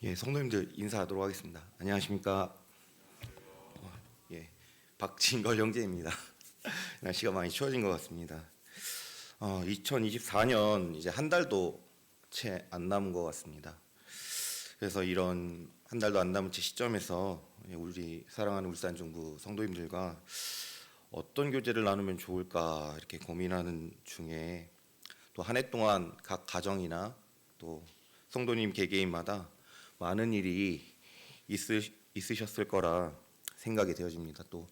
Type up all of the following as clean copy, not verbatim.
예, 성도님들 인사하도록 하겠습니다. 안녕하십니까? 예, 박진걸 형제입니다. 날씨가 많이 추워진 것 같습니다. 2024년 이제 한 달도 채 안 남은 것 같습니다. 그래서 이런 한 달도 안 남은 채 시점에서 우리 사랑하는 울산중부 성도님들과 어떤 교제를 나누면 좋을까 이렇게 고민하는 중에 또 한 해 동안 각 가정이나 또 성도님 개개인마다 많은 일이 있으셨을 거라 생각이 되어집니다. 또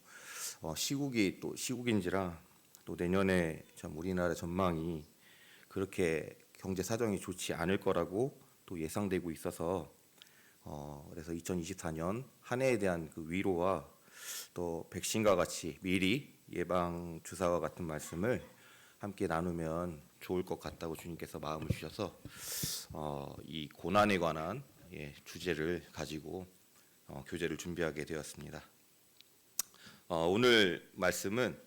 시국이 또 시국인지라 또 내년에 참 우리나라 전망이 그렇게 경제 사정이 좋지 않을 거라고 또 예상되고 있어서 그래서 2024년 한 해에 대한 그 위로와 또 백신과 같이 미리 예방 주사와 같은 말씀을 함께 나누면 좋을 것 같다고 주님께서 마음을 주셔서 이 고난에 관한 주제를 가지고 교제를 준비하게 되었습니다. 오늘 말씀은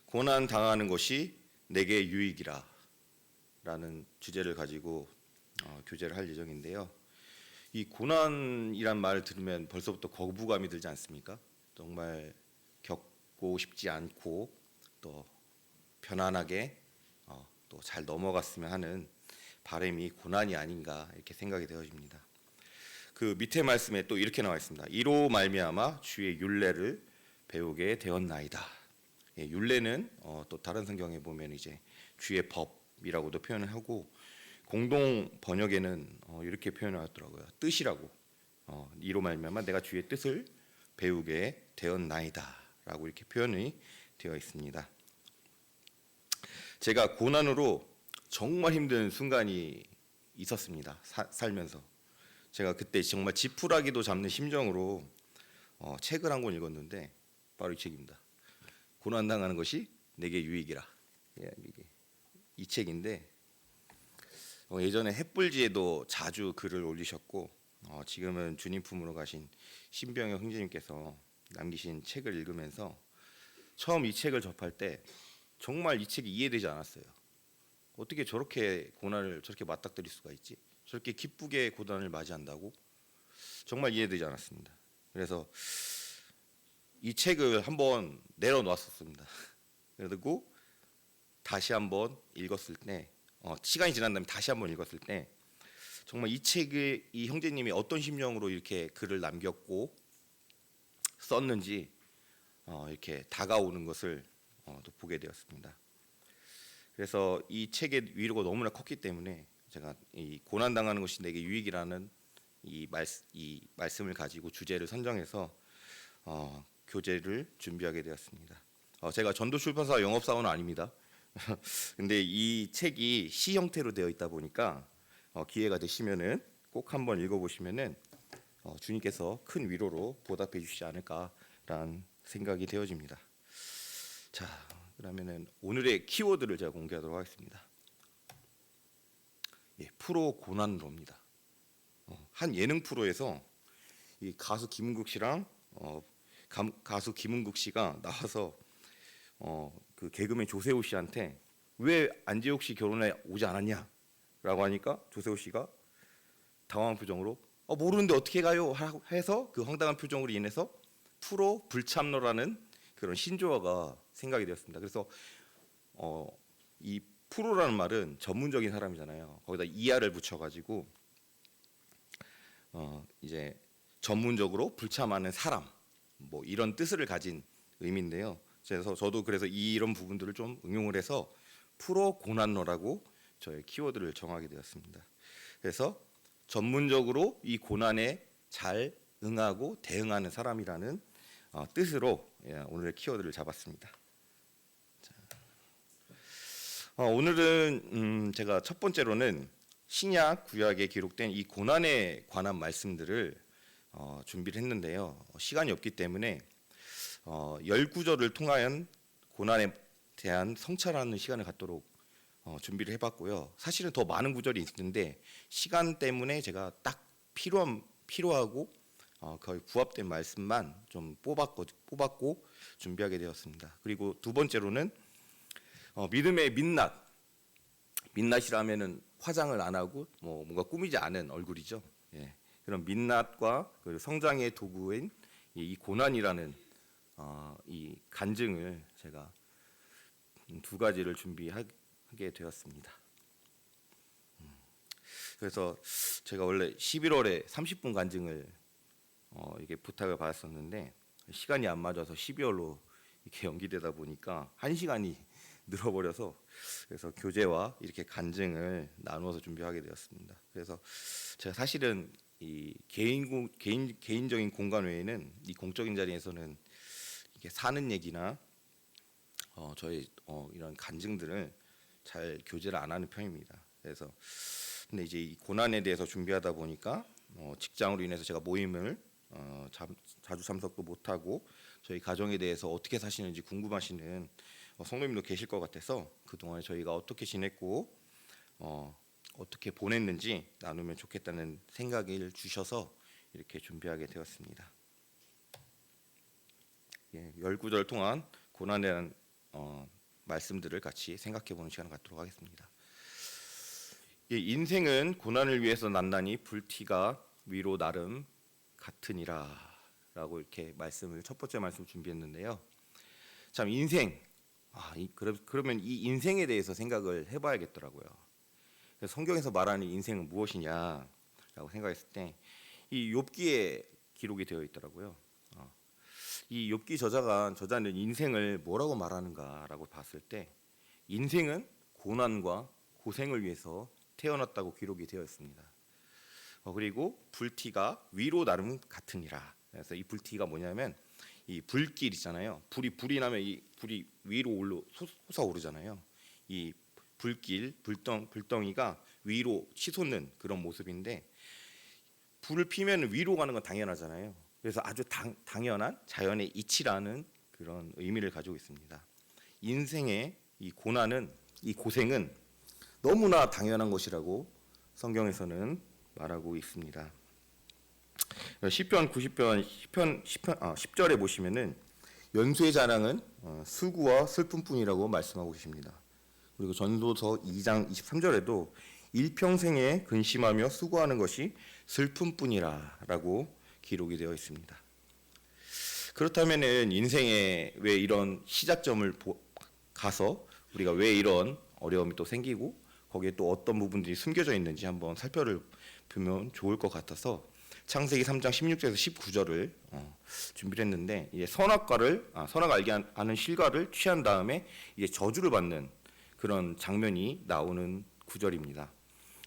고난 당하는 것이 내게 유익이라 라는 주제를 가지고 교제를 할 예정인데요. 이 고난이란 말을 들으면 벌써부터 거부감이 들지 않습니까? 정말 겪고 싶지 않고 또 편안하게 또 잘 넘어갔으면 하는 바람이 고난이 아닌가 이렇게 생각이 되어집니다. 그 밑에 말씀에 또 이렇게 나와 있습니다. 이로 말미암아 주의 율례를 배우게 되었나이다. 율례는 또 다른 성경에 보면 이제 주의 법이라고도 표현을 하고 공동 번역에는 이렇게 표현하더라고요. 뜻이라고. 이로 말미암아 내가 주의 뜻을 배우게 되었나이다라고 이렇게 표현이 되어 있습니다. 제가 고난으로 정말 힘든 순간이 있었습니다. 살면서. 제가 그때 정말 지푸라기도 잡는 심정으로 책을 한 권 읽었는데 바로 이 책입니다. 고난당하는 것이 내게 유익이라. 이 책인데 예전에 햇불지에도 자주 글을 올리셨고 지금은 주님 품으로 가신 신병혁 형제님께서 남기신 책을 읽으면서 처음 이 책을 접할 때 정말 이 책이 이해되지 않았어요. 어떻게 저렇게 고난을 저렇게 맞닥뜨릴 수가 있지? 저렇게 기쁘게 고난을 맞이한다고? 정말 이해되지 않았습니다. 그래서 이 책을 한번 내려놓았었습니다. 그리고 다시 한번 읽었을 때 시간이 지난 다음에 다시 한번 읽었을 때 정말 이 책을 이 형제님이 어떤 심정으로 이렇게 글을 남겼고 썼는지 이렇게 다가오는 것을 또 보게 되었습니다. 그래서 이 책의 위로가 너무나 컸기 때문에 제가 이 고난 당하는 것이 내게 유익이라는 이 말씀을 가지고 주제를 선정해서 교재를 준비하게 되었습니다. 제가 전도출판사 영업사원은 아닙니다. 근데 이 책이 시 형태로 되어 있다 보니까 기회가 되시면은 꼭 한번 읽어보시면은 주님께서 큰 위로로 보답해 주시지 않을까라는 생각이 되어집니다. 자, 그러면은 오늘의 키워드를 제가 공개하도록 하겠습니다. 프로 고난로입니다. 한 예능 프로에서 이 가수 김은국 씨랑 가수 김은국 씨가 나와서 그 개그맨 조세호 씨한테 왜 안재욱 씨 결혼에 오지 않았냐라고 하니까 조세호 씨가 당황한 표정으로 모르는데 어떻게 가요? 해서 그 황당한 표정으로 인해서 프로 불참러라는 그런 신조어가 생각이 되었습니다. 그래서 이 프로라는 말은 전문적인 사람이잖아요. 거기다 이하를 붙여가지고 이제 전문적으로 불참하는 사람 뭐 이런 뜻을 가진 의미인데요. 그래서 저도 그래서 이런 부분들을 좀 응용을 해서 프로 고난러라고 저의 키워드를 정하게 되었습니다. 그래서 전문적으로 이 고난에 잘 응하고 대응하는 사람이라는 뜻으로 오늘의 키워드를 잡았습니다. 오늘은 제가 첫 번째로는 신약 구약에 기록된 이 고난에 관한 말씀들을 준비를 했는데요. 시간이 없기 때문에 10구절을 통한 고난에 대한 성찰하는 시간을 갖도록 준비를 해봤고요. 사실은 더 많은 구절이 있는데 시간 때문에 제가 딱 필요하고 거의 부합된 말씀만 좀 뽑았고 준비하게 되었습니다. 그리고 두 번째로는 믿음의 민낯이라면은 화장을 안 하고 뭔가 꾸미지 않은 얼굴이죠. 그런 민낯과 그 성장의 도구인 이 고난이라는 이 간증을 제가 두 가지를 준비하게 되었습니다. 그래서 제가 원래 11월에 30분 간증을 이게 부탁을 받았었는데 시간이 안 맞아서 12월로 이렇게 연기되다 보니까 1시간이 늘어버려서 그래서 교재와 이렇게 간증을 나누어서 준비하게 되었습니다. 그래서 제가 사실은 이 개인적인 공간 외에는 이 공적인 자리에서는 이렇게 사는 얘기나 저의 이런 간증들을 잘 교제를 안 하는 편입니다. 그래서 근데 이제 이 고난에 대해서 준비하다 보니까 직장으로 인해서 제가 모임을 자주 참석도 못하고 저희 가정에 대해서 어떻게 사시는지 궁금하시는 성도님도 계실 것 같아서 그동안에 저희가 어떻게 지냈고 어떻게 보냈는지 나누면 좋겠다는 생각을 주셔서 이렇게 준비하게 되었습니다. 10구절 동안 고난에 대한 말씀들을 같이 생각해보는 시간을 갖도록 하겠습니다. 인생은 고난을 위해서 난다니 불티가 위로 나름 같으니라 라고 이렇게 말씀을 첫 번째 말씀 준비했는데요. 참 인생 그러면 이 인생에 대해서 생각을 해봐야겠더라고요. 성경에서 말하는 인생은 무엇이냐라고 생각했을 때 이 욥기에 기록이 되어 있더라고요. 이 욥기 저자는 인생을 뭐라고 말하는가라고 봤을 때 인생은 고난과 고생을 위해서 태어났다고 기록이 되어 있습니다. 그리고 불티가 위로 나름 같으니라. 그래서 이 불티가 뭐냐면 이 불길 있잖아요. 불이 나면 이 불이 위로 솟아오르잖아요. 이 불덩이가 위로 치솟는 그런 모습인데 불을 피면 위로 가는 건 당연하잖아요. 그래서 아주 당연한 자연의 이치라는 그런 의미를 가지고 있습니다. 인생의 이 고생은 너무나 당연한 것이라고 성경에서는 말하고 있습니다. 시편 90편 10절에 보시면은 연수의 자랑은 수고와 슬픔뿐이라고 말씀하고 계십니다. 그리고 전도서 2장 23절에도 일평생에 근심하며 수고하는 것이 슬픔뿐이라라고 기록이 되어 있습니다. 그렇다면은 인생에 왜 이런 시작점을 가서 우리가 왜 이런 어려움이 또 생기고 거기에 또 어떤 부분들이 숨겨져 있는지 한번 살펴보면 좋을 것 같아서 창세기 3장 16절에서 19절을 준비를 했는데 이제 선악을 알게 하는 실과를 취한 다음에 이제 저주를 받는 그런 장면이 나오는 구절입니다.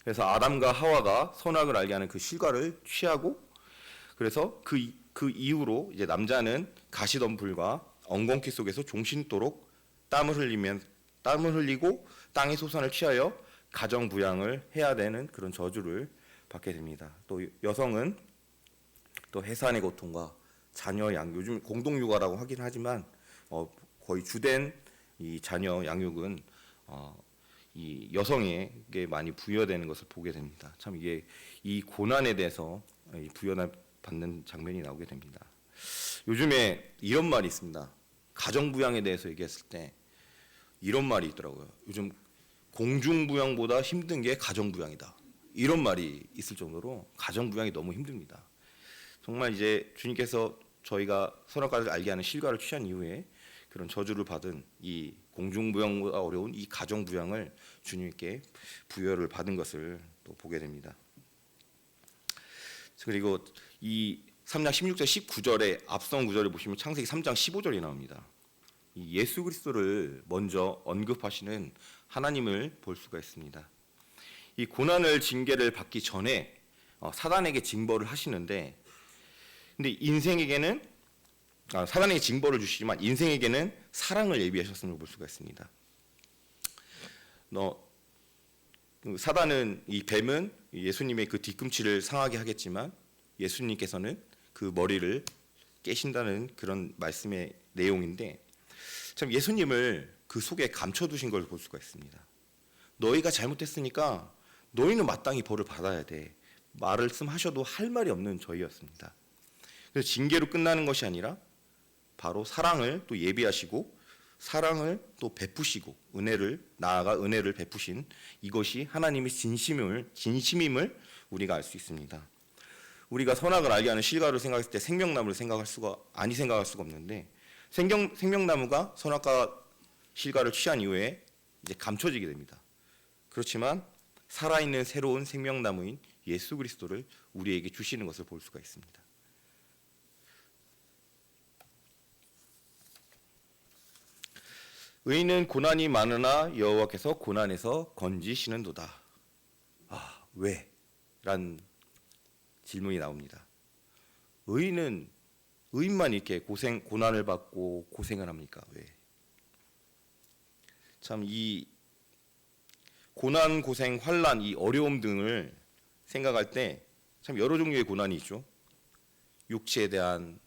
그래서 아담과 하와가 선악을 알게 하는 그 실과를 취하고 그래서 그 이후로 이제 남자는 가시덤불과 엉겅퀴 속에서 종신토록 땀을 흘리고 땅의 소산을 취하여 가정 부양을 해야 되는 그런 저주를 받게 됩니다. 또 여성은 또 해산의 고통과 자녀 양육, 요즘 공동 육아라고 하긴 하지만 거의 주된 이 자녀 양육은 이 여성에게 많이 부여되는 것을 보게 됩니다. 참 이게 이 고난에 대해서 부여받는 장면이 나오게 됩니다. 요즘에 이런 말이 있습니다. 가정 부양에 대해서 얘기했을 때 이런 말이 있더라고요. 요즘 공중 부양보다 힘든 게 가정 부양이다. 이런 말이 있을 정도로 가정 부양이 너무 힘듭니다. 정말 이제 주님께서 저희가 선악과를 알게 하는 실과를 취한 이후에 그런 저주를 받은 이 공중 부양보다 어려운 이 가정 부양을 주님께 부여를 받은 것을 또 보게 됩니다. 그리고 이 3장 16절 19절의 앞선 구절을 보시면 창세기 3장 15절이 나옵니다. 이 예수 그리스도를 먼저 언급하시는 하나님을 볼 수가 있습니다. 이 고난을 징계를 받기 전에 사단에게 징벌을 하시는데 근데 인생에게는 사단에게 징벌을 주시지만 인생에게는 사랑을 예비하셨음을 볼 수가 있습니다. 사단은 이 뱀은 예수님의 그 뒤꿈치를 상하게 하겠지만 예수님께서는 그 머리를 깨신다는 그런 말씀의 내용인데 참 예수님을 그 속에 감춰두신 걸 볼 수가 있습니다. 너희가 잘못했으니까 너희는 마땅히 벌을 받아야 돼. 말씀하셔도 할 말이 없는 저희였습니다. 그래서 징계로 끝나는 것이 아니라 바로 사랑을 또 예비하시고 사랑을 또 베푸시고 은혜를 베푸신 이것이 하나님의 진심임을 우리가 알 수 있습니다. 우리가 선악을 알게 하는 실과를 생각했을 때 생명나무를 생각할 수가 없는데 생명나무가 선악과 실과를 취한 이후에 이제 감춰지게 됩니다. 그렇지만 살아있는 새로운 생명나무인 예수 그리스도를 우리에게 주시는 것을 볼 수가 있습니다. 의인은 고난이 많으나 여호와께서 고난에서 건지시는도다. 왜? 란 질문이 나옵니다. 의인만 이렇게 고난을 받고 고생을 합니까? 왜? 참 이 고난, 고생, 환난, 이 어려움 등을 생각할 때 참 여러 종류의 고난이 있죠. 육체에 대한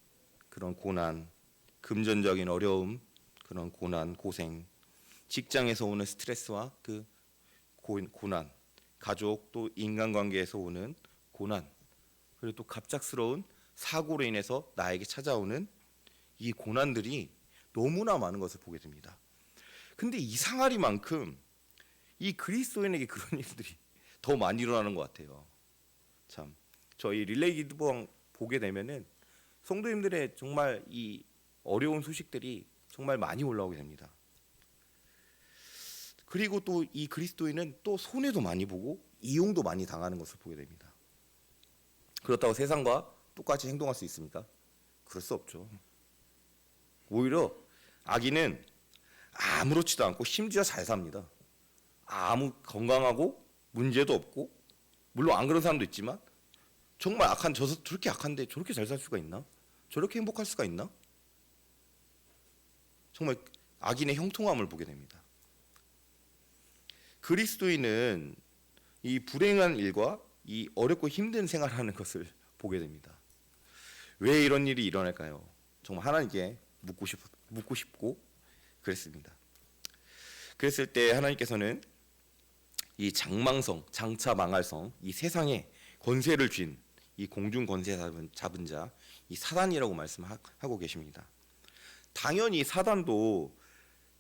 그런 고난, 금전적인 어려움, 그런 고난, 고생, 직장에서 오는 스트레스와 그 고난, 가족 또 인간관계에서 오는 고난, 그리고 또 갑작스러운 사고로 인해서 나에게 찾아오는 이 고난들이 너무나 많은 것을 보게 됩니다. 근데 이상하리만큼 이 그리스도인에게 그런 일들이 더 많이 일어나는 것 같아요. 참 저희 릴레이 기도방 보게 되면은 성도님들의 정말 이 어려운 소식들이 정말 많이 올라오게 됩니다. 그리고 또 이 그리스도인은 또 손해도 많이 보고 이용도 많이 당하는 것을 보게 됩니다. 그렇다고 세상과 똑같이 행동할 수 있습니까? 그럴 수 없죠. 오히려 악인은 아무렇지도 않고 심지어 잘 삽니다. 아무 건강하고 문제도 없고, 물론 안 그런 사람도 있지만 정말 악한 저렇게 악한데 저렇게 잘 살 수가 있나? 저렇게 행복할 수가 있나? 정말 악인의 형통함을 보게 됩니다. 그리스도인은 이 불행한 일과 이 어렵고 힘든 생활을 하는 것을 보게 됩니다. 왜 이런 일이 일어날까요? 정말 하나님께 묻고 싶고 그랬습니다. 그랬을 때 하나님께서는 이 장망성, 장차 망할 성, 이 세상에 권세를 쥔 이 공중 권세 잡은 자, 이 사단이라고 말씀하고 계십니다. 당연히 사단도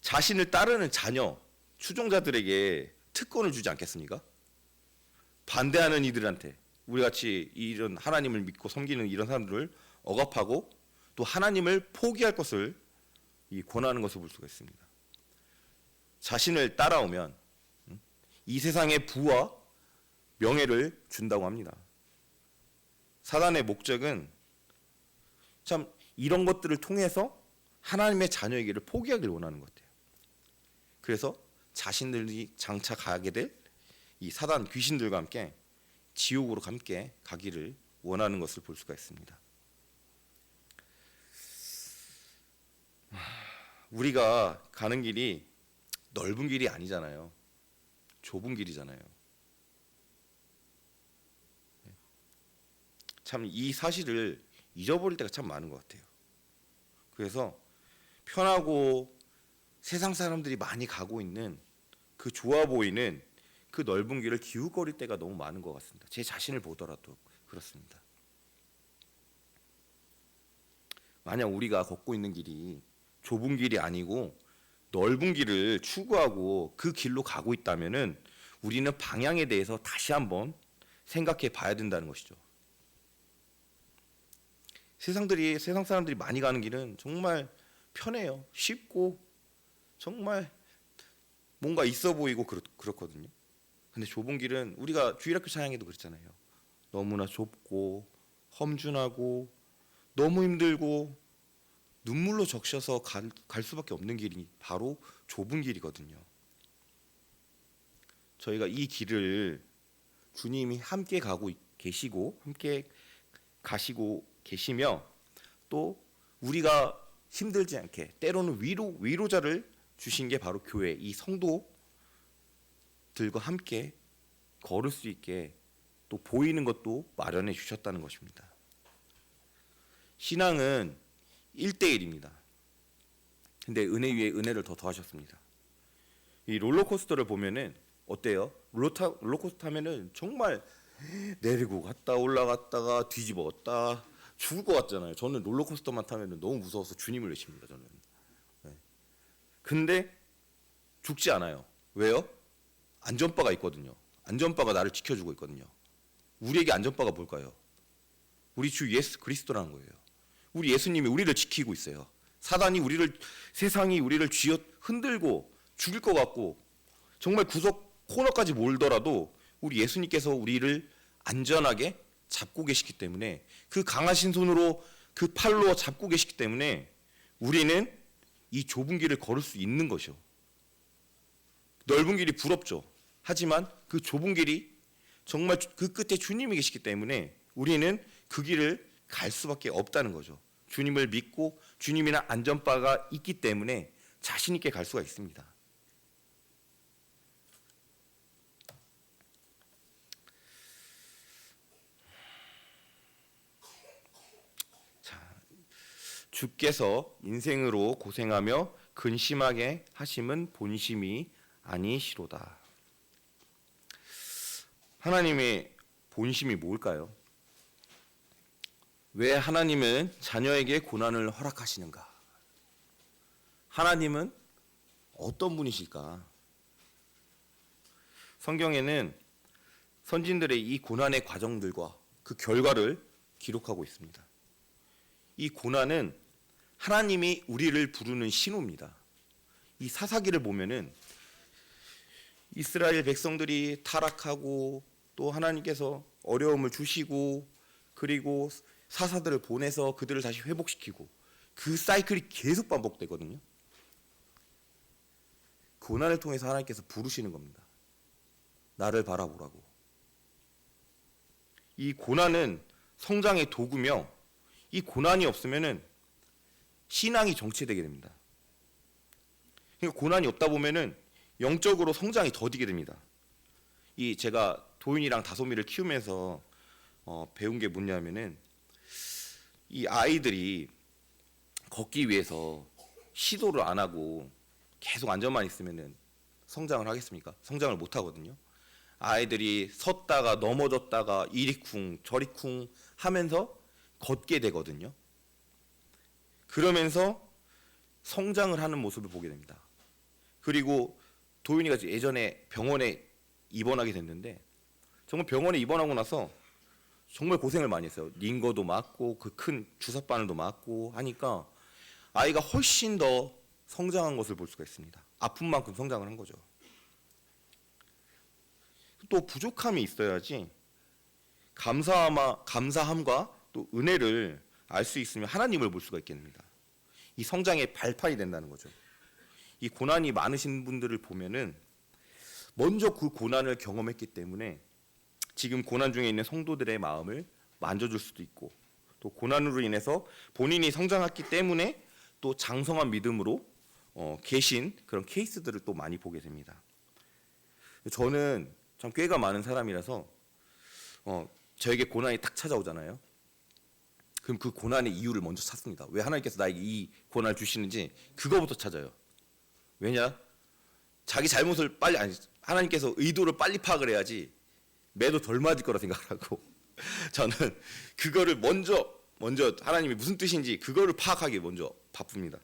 자신을 따르는 자녀, 추종자들에게 특권을 주지 않겠습니까? 반대하는 이들한테, 우리 같이 이런 하나님을 믿고 섬기는 이런 사람들을 억압하고 또 하나님을 포기할 것을 권하는 것을 볼 수가 있습니다. 자신을 따라오면 이 세상의 부와 명예를 준다고 합니다. 사단의 목적은 참 이런 것들을 통해서 하나님의 자녀에게를 포기하기를 원하는 것 같아요. 그래서 자신들이 장차 가게 될 이 사단 귀신들과 함께 지옥으로 함께 가기를 원하는 것을 볼 수가 있습니다. 우리가 가는 길이 넓은 길이 아니잖아요. 좁은 길이잖아요. 참 이 사실을 잊어버릴 때가 참 많은 것 같아요. 그래서 편하고 세상 사람들이 많이 가고 있는 그 좋아 보이는 그 넓은 길을 기웃거릴 때가 너무 많은 것 같습니다. 제 자신을 보더라도 그렇습니다. 만약 우리가 걷고 있는 길이 좁은 길이 아니고 넓은 길을 추구하고 그 길로 가고 있다면은 우리는 방향에 대해서 다시 한번 생각해 봐야 된다는 것이죠. 세상 사람들이 많이 가는 길은 정말 편해요. 쉽고 정말 뭔가 있어 보이고 그렇거든요. 근데 좁은 길은 우리가 주일학교 찬양에도 그랬잖아요. 너무나 좁고 험준하고 너무 힘들고 눈물로 적셔서 갈 수밖에 없는 길이 바로 좁은 길이거든요. 저희가 이 길을 주님이 함께 가고 계시고 함께 가시고 계시며 또 우리가 힘들지 않게 때로는 위로자를 주신 게 바로 교회, 이 성도들과 함께 걸을 수 있게 또 보이는 것도 마련해 주셨다는 것입니다. 신앙은 1대1입니다. 근데 은혜 위에 은혜를 더 더하셨습니다. 이 롤러코스터를 보면은 어때요? 롤러코스터 타면은 정말 내리고 갔다 올라갔다가 뒤집어갔다 죽을 것 같잖아요. 저는 롤러코스터만 타면은 너무 무서워서 주님을 외칩니다. 저는. 네. 근데 죽지 않아요. 왜요? 안전바가 있거든요. 안전바가 나를 지켜주고 있거든요. 우리에게 안전바가 뭘까요? 우리 주 예수 그리스도라는 거예요. 우리 예수님이 우리를 지키고 있어요. 사단이 세상이 우리를 쥐어 흔들고 죽일 것 같고 정말 구석 코너까지 몰더라도 우리 예수님께서 우리를 안전하게 잡고 계시기 때문에, 그 강하신 손으로 그 팔로 잡고 계시기 때문에 우리는 이 좁은 길을 걸을 수 있는 것이요. 넓은 길이 부럽죠. 하지만 그 좁은 길이 정말 그 끝에 주님이 계시기 때문에 우리는 그 길을 갈 수밖에 없다는 거죠. 주님을 믿고 주님이나 안전바가 있기 때문에 자신 있게 갈 수가 있습니다. 자, 주께서 인생으로 고생하며 근심하게 하심은 본심이 아니시로다. 하나님의 본심이 뭘까요? 왜 하나님은 자녀에게 고난을 허락하시는가? 하나님은 어떤 분이실까? 성경에는 선진들의 이 고난의 과정들과 그 결과를 기록하고 있습니다. 이 고난은 하나님이 우리를 부르는 신호입니다. 이 사사기를 보면은 이스라엘 백성들이 타락하고 또 하나님께서 어려움을 주시고 그리고 사사들을 보내서 그들을 다시 회복시키고 그 사이클이 계속 반복되거든요. 고난을 통해서 하나님께서 부르시는 겁니다. 나를 바라보라고. 이 고난은 성장의 도구며 이 고난이 없으면은 신앙이 정체되게 됩니다. 그러니까 고난이 없다 보면은 영적으로 성장이 더디게 됩니다. 이 제가 도윤이랑 다솜이를 키우면서 배운 게 뭐냐면은 이 아이들이 걷기 위해서 시도를 안 하고 계속 앉아만 있으면은 성장을 하겠습니까? 성장을 못 하거든요. 아이들이 섰다가 넘어졌다가 이리쿵 저리쿵 하면서 걷게 되거든요. 그러면서 성장을 하는 모습을 보게 됩니다. 그리고 도윤이가 예전에 병원에 입원하게 됐는데 정말 병원에 입원하고 나서 정말 고생을 많이 했어요. 링거도 맞고 그 큰 주사바늘도 맞고 하니까 아이가 훨씬 더 성장한 것을 볼 수가 있습니다. 아픈 만큼 성장을 한 거죠. 또 부족함이 있어야지 감사함과 또 은혜를 알 수 있으면 하나님을 볼 수가 있겠습니다. 이 성장의 발판이 된다는 거죠. 이 고난이 많으신 분들을 보면은 먼저 그 고난을 경험했기 때문에 지금 고난 중에 있는 성도들의 마음을 만져줄 수도 있고 또 고난으로 인해서 본인이 성장했기 때문에 또 장성한 믿음으로 계신 그런 케이스들을 또 많이 보게 됩니다. 저는 참 꾀가 많은 사람이라서 저에게 고난이 딱 찾아오잖아요. 그럼 그 고난의 이유를 먼저 찾습니다. 왜 하나님께서 나에게 이 고난을 주시는지 그거부터 찾아요. 왜냐? 자기 잘못을 빨리 하나님께서 의도를 빨리 파악을 해야지 매도 덜 맞을 거라 생각을 하고 저는 그거를 먼저 하나님이 무슨 뜻인지 그거를 파악하기 먼저 바쁩니다.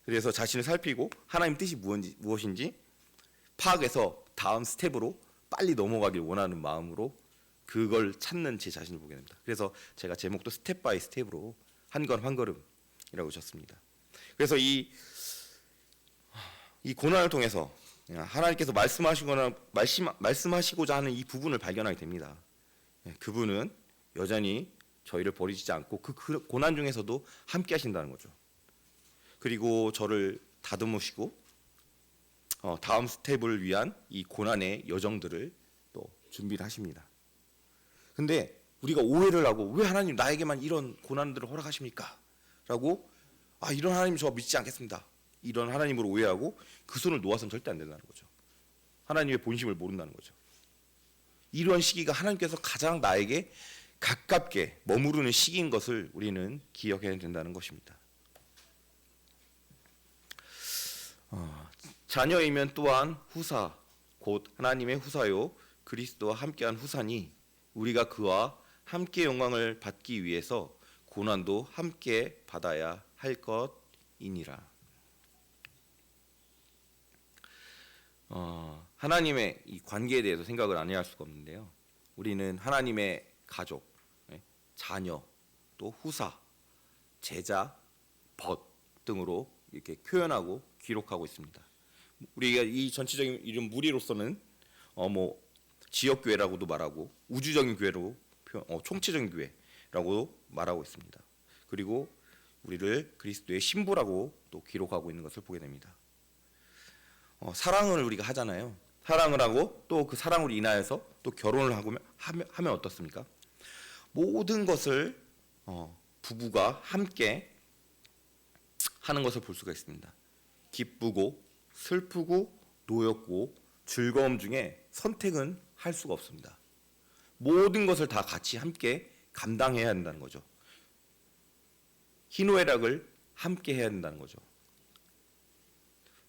그래서 자신을 살피고 하나님 뜻이 무엇인지 파악해서 다음 스텝으로 빨리 넘어가길 원하는 마음으로 그걸 찾는 제 자신을 보게 됩니다. 그래서 제가 제목도 스텝 바이 스텝으로 한 걸 한 걸음이라고 줬습니다. 그래서 이 고난을 통해서 하나님께서 말씀하시고자 하는 이 부분을 발견하게 됩니다. 그분은 여전히 저희를 버리지 않고 그 고난 중에서도 함께 하신다는 거죠. 그리고 저를 다듬으시고 다음 스텝을 위한 이 고난의 여정들을 또 준비를 하십니다. 근데 우리가 오해를 하고 왜 하나님 나에게만 이런 고난들을 허락하십니까? 라고 이런 하나님 저 믿지 않겠습니다. 이런 하나님으로 오해하고 그 손을 놓아서는 절대 안 된다는 거죠. 하나님의 본심을 모른다는 거죠. 이러한 시기가 하나님께서 가장 나에게 가깝게 머무르는 시기인 것을 우리는 기억해야 된다는 것입니다. 자녀이면 또한 후사, 곧 하나님의 후사요 그리스도와 함께한 후사니 우리가 그와 함께 영광을 받기 위해서 고난도 함께 받아야 할 것이니라. 하나님의 이 관계에 대해서 생각을 안 해야 할 수가 없는데요. 우리는 하나님의 가족, 자녀, 또 후사, 제자, 벗 등으로 이렇게 표현하고 기록하고 있습니다. 우리가 이 전체적인 이런 무리로서는 뭐 지역 교회라고도 말하고 우주적인 교회로 총체적인 교회라고 말하고 있습니다. 그리고 우리를 그리스도의 신부라고 또 기록하고 있는 것을 보게 됩니다. 사랑을 우리가 하잖아요. 사랑을 하고 또 그 사랑으로 인하여서 또 결혼을 하면 어떻습니까? 모든 것을 부부가 함께 하는 것을 볼 수가 있습니다. 기쁘고 슬프고 노엽고 즐거움 중에 선택은 할 수가 없습니다. 모든 것을 다 같이 함께 감당해야 한다는 거죠. 희노애락을 함께 해야 한다는 거죠.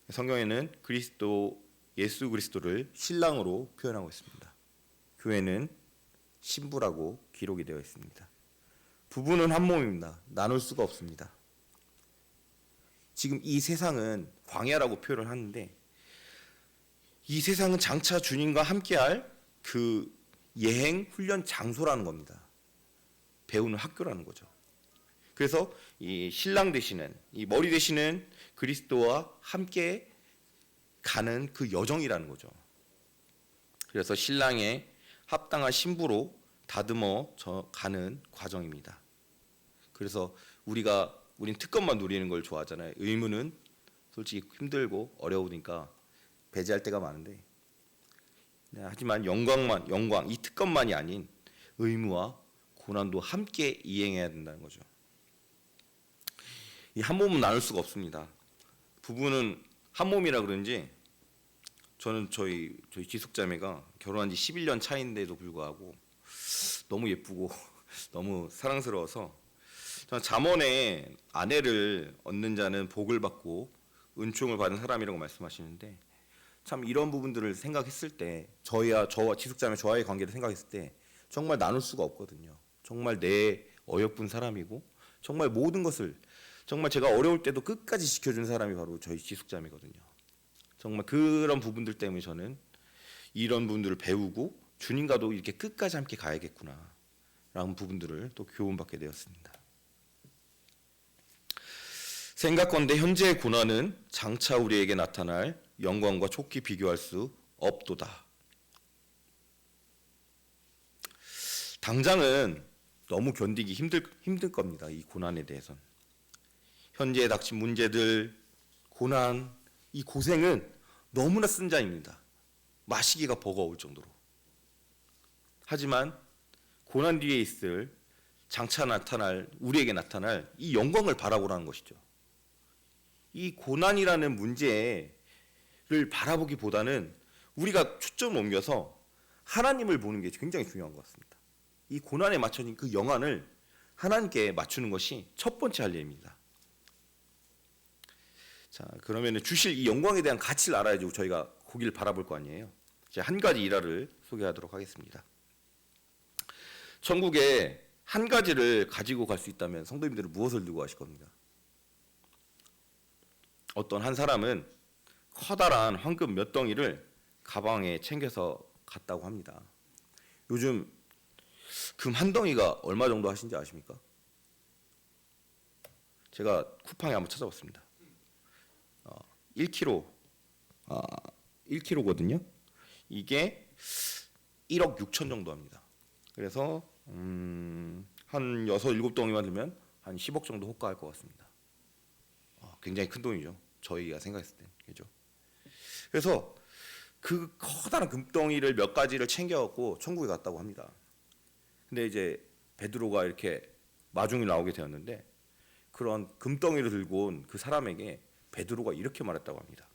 성경에는 예수 그리스도를 신랑으로 표현하고 있습니다. 교회는 신부라고 기록이 되어 있습니다. 부부는 한 몸입니다. 나눌 수가 없습니다. 지금 이 세상은 광야라고 표현을 하는데 이 세상은 장차 주님과 함께할 그 예행 훈련 장소라는 겁니다. 배우는 학교라는 거죠. 그래서 이 신랑 되시는 이 머리 되시는 그리스도와 함께 가는 그 여정이라는 거죠. 그래서 신랑의 합당한 신부로 다듬어 가는 과정입니다. 그래서 우린 특권만 누리는 걸 좋아하잖아요. 의무는 솔직히 힘들고 어려우니까 배제할 때가 많은데, 하지만 영광, 이 특권만이 아닌 의무와 고난도 함께 이행해야 된다는 거죠. 이 한 몸은 나눌 수가 없습니다. 부부는 한 몸이라 그런지 저는 저희 지숙자매가 결혼한 지 11년 차인데도 불구하고 너무 예쁘고 너무 사랑스러워서, 저는 잠언에 아내를 얻는 자는 복을 받고 은총을 받은 사람이라고 말씀하시는데, 참 이런 부분들을 생각했을 때 저와 지숙자매 저와의 관계를 생각했을 때 정말 나눌 수가 없거든요. 정말 내 어여쁜 사람이고 정말 모든 것을 정말 제가 어려울 때도 끝까지 지켜준 사람이 바로 저희 지숙자매거든요. 정말 그런 부분들 때문에 저는 이런 부분들을 배우고 주님과도 이렇게 끝까지 함께 가야겠구나 라는 부분들을 또 교훈받게 되었습니다. 생각건대 현재의 고난은 장차 우리에게 나타날 영광과 촉히 비교할 수 없도다. 당장은 너무 견디기 힘들 겁니다. 이 고난에 대해서는. 현재에 닥친 문제들, 고난, 이 고생은 너무나 쓴 잔입니다. 마시기가 버거울 정도로. 하지만 고난 뒤에 있을 장차 우리에게 나타날 이 영광을 바라보라는 것이죠. 이 고난이라는 문제를 바라보기보다는 우리가 초점을 옮겨서 하나님을 보는 게 굉장히 중요한 것 같습니다. 이 고난에 맞춰진 그 영안을 하나님께 맞추는 것이 첫 번째 할 일입니다. 자, 그러면 주실 이 영광에 대한 가치를 알아야지 저희가 거기를 바라볼 거 아니에요. 이제 한 가지 일화를 소개하도록 하겠습니다. 천국에 한 가지를 가지고 갈 수 있다면 성도님들은 무엇을 들고 가실 겁니까? 어떤 한 사람은 커다란 황금 몇 덩이를 가방에 챙겨서 갔다고 합니다. 요즘 금 한 덩이가 얼마 정도 하신지 아십니까? 제가 쿠팡에 한번 찾아봤습니다. 1kg, 1kg거든요. 이게 1억 6천 정도 합니다. 그래서 한 6, 7덩이만 들면 한 10억 정도 호가할 것 같습니다. 굉장히 큰 돈이죠. 저희가 생각했을 때. 그죠? 그래서 그 커다란 금덩이를 몇 가지를 챙겨갖고 천국에 갔다고 합니다. 근데 이제 베드로가 이렇게 마중이 나오게 되었는데, 그런 금덩이를 들고 온 그 사람에게 베드로가 이렇게 말했다고 합니다.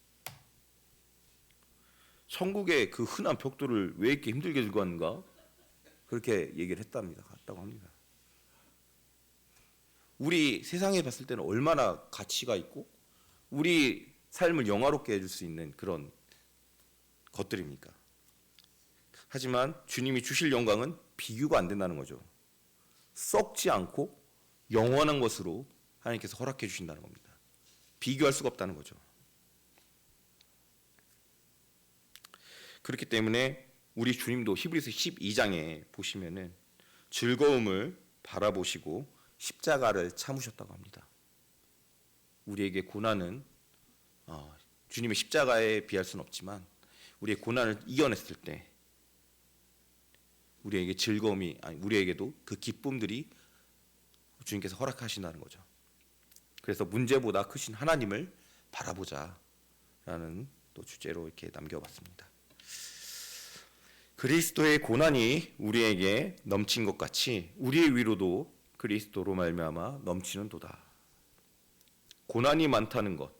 천국의 그 흔한 벽돌을 왜 이렇게 힘들게 들고 왔는가? 그렇게 얘기를 갔다고 합니다. 우리 세상에 봤을 때는 얼마나 가치가 있고 우리 삶을 영화롭게 해줄 수 있는 그런 것들입니까? 하지만 주님이 주실 영광은 비교가 안 된다는 거죠. 썩지 않고 영원한 것으로 하나님께서 허락해 주신다는 겁니다. 비교할 수가 없다는 거죠. 그렇기 때문에 우리 주님도 히브리서 12장에 보시면은 즐거움을 바라보시고 십자가를 참으셨다고 합니다. 우리에게 고난은 주님의 십자가에 비할 수는 없지만 우리의 고난을 이겨냈을 때 우리에게 즐거움이 우리에게도 그 기쁨들이 주님께서 허락하신다는 거죠. 그래서 문제보다 크신 하나님을 바라보자라는 또 주제로 이렇게 남겨봤습니다. 그리스도의 고난이 우리에게 넘친 것 같이 우리의 위로도 그리스도로 말미암아 넘치는도다. 고난이 많다는 것,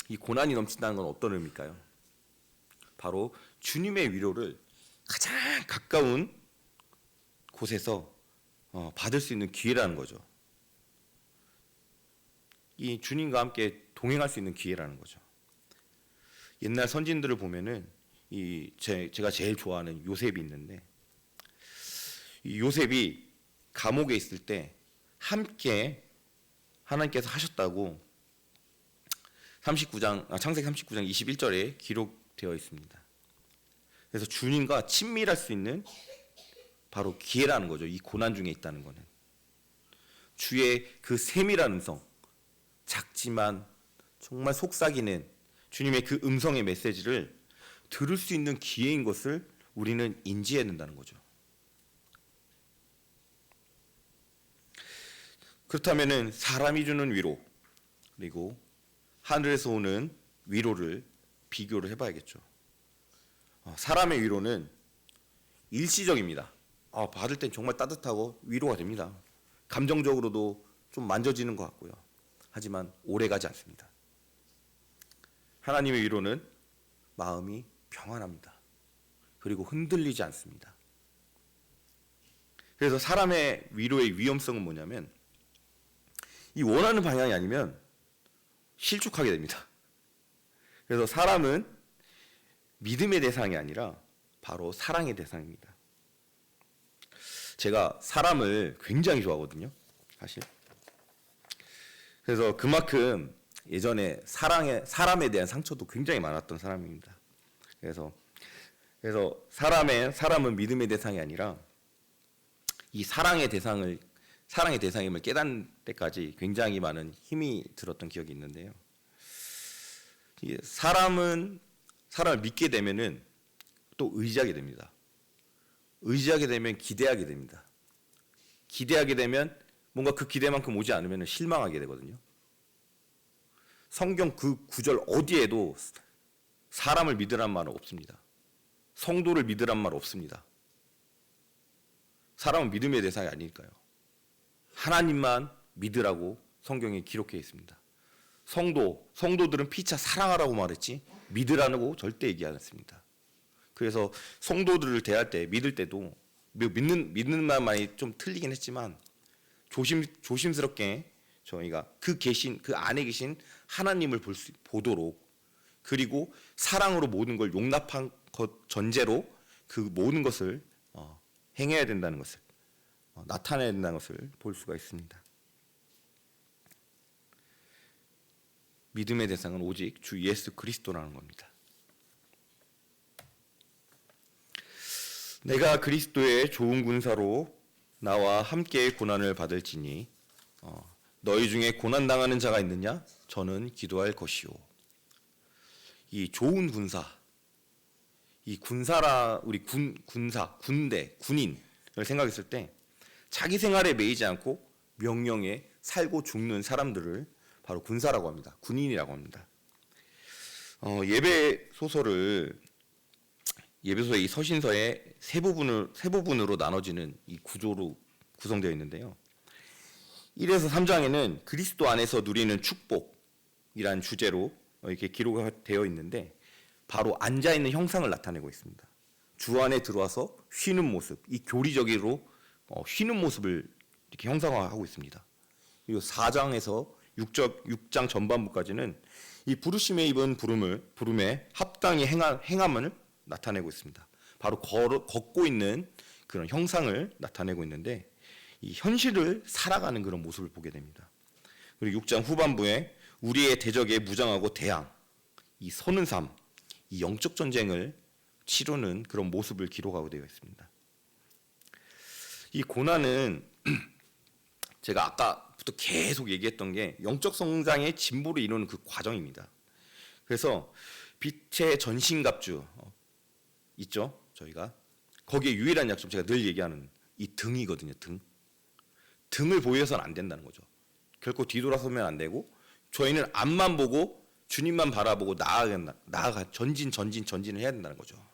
이 고난이 넘친다는 건 어떤 의미일까요? 바로 주님의 위로를 가장 가까운 곳에서 받을 수 있는 기회라는 거죠. 이 주님과 함께 동행할 수 있는 기회라는 거죠. 옛날 선진들을 보면은 제가 제일 좋아하는 요셉이 있는데, 이 요셉이 감옥에 있을 때 함께 하나님께서 하셨다고 창세기 39장 21절에 기록되어 있습니다. 그래서 주님과 친밀할 수 있는 바로 기회라는 거죠. 이 고난 중에 있다는 것은 주의 그 세밀한 음성, 작지만 정말 속삭이는 주님의 그 음성의 메시지를 들을 수 있는 기회인 것을 우리는 인지해야 된다는 거죠. 그렇다면은 사람이 주는 위로 그리고 하늘에서 오는 위로를 비교를 해봐야겠죠. 사람의 위로는 일시적입니다. 받을 땐 정말 따뜻하고 위로가 됩니다. 감정적으로도 좀 만져지는 것 같고요. 하지만 오래가지 않습니다. 하나님의 위로는 마음이 평안합니다. 그리고 흔들리지 않습니다. 그래서 사람의 위로의 위험성은 뭐냐면 이 원하는 방향이 아니면 실족하게 됩니다. 그래서 사람은 믿음의 대상이 아니라 바로 사랑의 대상입니다. 제가 사람을 굉장히 좋아하거든요, 사실. 그래서 그만큼 예전에 사람에 대한 상처도 굉장히 많았던 사람입니다. 그래서 사람은 믿음의 대상이 아니라 이 사랑의 대상임을 깨닫는 때까지 굉장히 많은 힘이 들었던 기억이 있는데요. 사람을 믿게 되면은 또 의지하게 됩니다. 의지하게 되면 기대하게 됩니다. 기대하게 되면 뭔가 그 기대만큼 오지 않으면 실망하게 되거든요. 성경 그 구절 어디에도 사람을 믿으란 말은 없습니다. 성도를 믿으란 말 없습니다. 사람은 믿음의 대상이 아닐까요? 하나님만 믿으라고 성경에 기록해 있습니다. 성도들은 피차 사랑하라고 말했지 믿으라고 절대 얘기 안 했습니다. 그래서 성도들을 대할 때 믿을 때도 믿는 말만이 좀 틀리긴 했지만 조심스럽게 저희가 그 안에 계신 하나님을 보도록, 그리고 사랑으로 모든 걸 용납한 것 전제로 그 모든 것을 행해야 된다는 것을 나타내야 된다는 것을 볼 수가 있습니다. 믿음의 대상은 오직 주 예수 그리스도라는 겁니다. 내가 그리스도의 좋은 군사로 나와 함께 고난을 받을지니 너희 중에 고난 당하는 자가 있느냐? 저는 기도할 것이요. 이 좋은 군사, 이 군사라 우리 군대, 군인을 생각했을 때 자기 생활에 매이지 않고 명령에 살고 죽는 사람들을 바로 군사라고 합니다. 군인이라고 합니다. 예배소서의 이 서신서의 세 부분으로 나눠지는 이 구조로 구성되어 있는데요. 1에서 3장에는 그리스도 안에서 누리는 축복이라는 주제로 이렇게 기록되어 있는데 바로 앉아있는 형상을 나타내고 있습니다. 주 안에 들어와서 쉬는 모습, 이 교리적으로 쉬는 모습을 이렇게 형상화하고 있습니다. 그리고 4장에서 6장 전반부까지는 이 부르심에 입은 부름에 합당히 행함을 나타내고 있습니다. 바로 걷고 있는 그런 형상을 나타내고 있는데 이 현실을 살아가는 그런 모습을 보게 됩니다. 그리고 6장 후반부에 우리의 대적에 무장하고 대항, 이 서는 삶, 이 영적 전쟁을 치르는 그런 모습을 기록하고 되어 있습니다. 이 고난은 제가 아까부터 계속 얘기했던 게 영적 성장의 진보를 이루는 그 과정입니다. 그래서 빛의 전신갑주 있죠, 저희가 거기에 유일한 약점, 제가 늘 얘기하는 이 등이거든요. 등을 보여서는 안 된다는 거죠. 결코 뒤돌아서면 안 되고, 저희는 앞만 보고 주님만 바라보고 나아가 전진을 해야 된다는 거죠.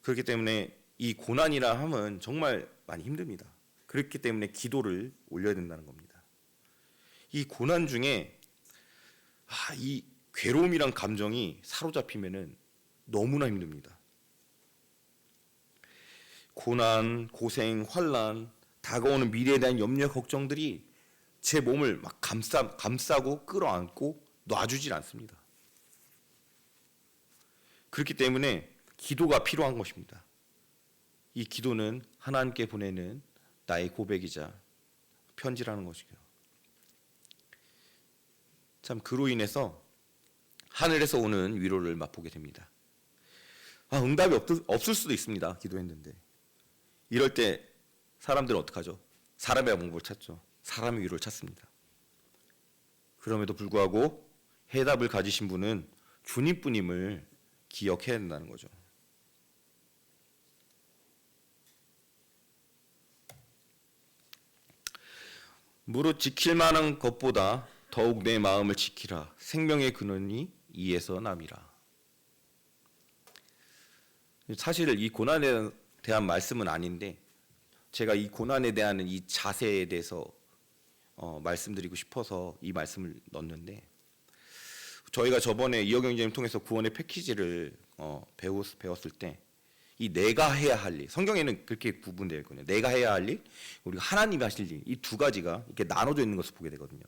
그렇기 때문에 이 고난이라 함은 정말 많이 힘듭니다. 그렇기 때문에 기도를 올려야 된다는 겁니다. 이 고난 중에 이 괴로움이란 감정이 사로잡히면은 너무나 힘듭니다. 고난, 고생, 환난, 다가오는 미래에 대한 염려, 걱정들이 제 몸을 막 감싸고 끌어안고 놔주질 않습니다. 그렇기 때문에 기도가 필요한 것입니다. 이 기도는 하나님께 보내는 나의 고백이자 편지라는 것이고요. 참 그로 인해서 하늘에서 오는 위로를 맛보게 됩니다. 응답이 없을 수도 있습니다. 기도했는데. 이럴 때 사람들은 어떡하죠? 사람의 방법을 찾죠. 사람의 위로를 찾습니다. 그럼에도 불구하고 해답을 가지신 분은 주님뿐임을 기억해야 된다는 거죠. 무릇 지킬 만한 것보다 더욱 내 마음을 지키라. 생명의 근원이 이에서 남이라. 사실 이 고난에 대한 말씀은 아닌데, 제가 이 고난에 대한 이 자세에 대해서 말씀드리고 싶어서 이 말씀을 넣었는데, 저희가 저번에 이어경 선생님 통해서 구원의 패키지를 배웠을 때, 이 내가 해야 할 일, 성경에는 그렇게 구분되어 있거든요. 내가 해야 할 일, 우리가 하나님이 하실 일, 이 두 가지가 이렇게 나눠져 있는 것을 보게 되거든요.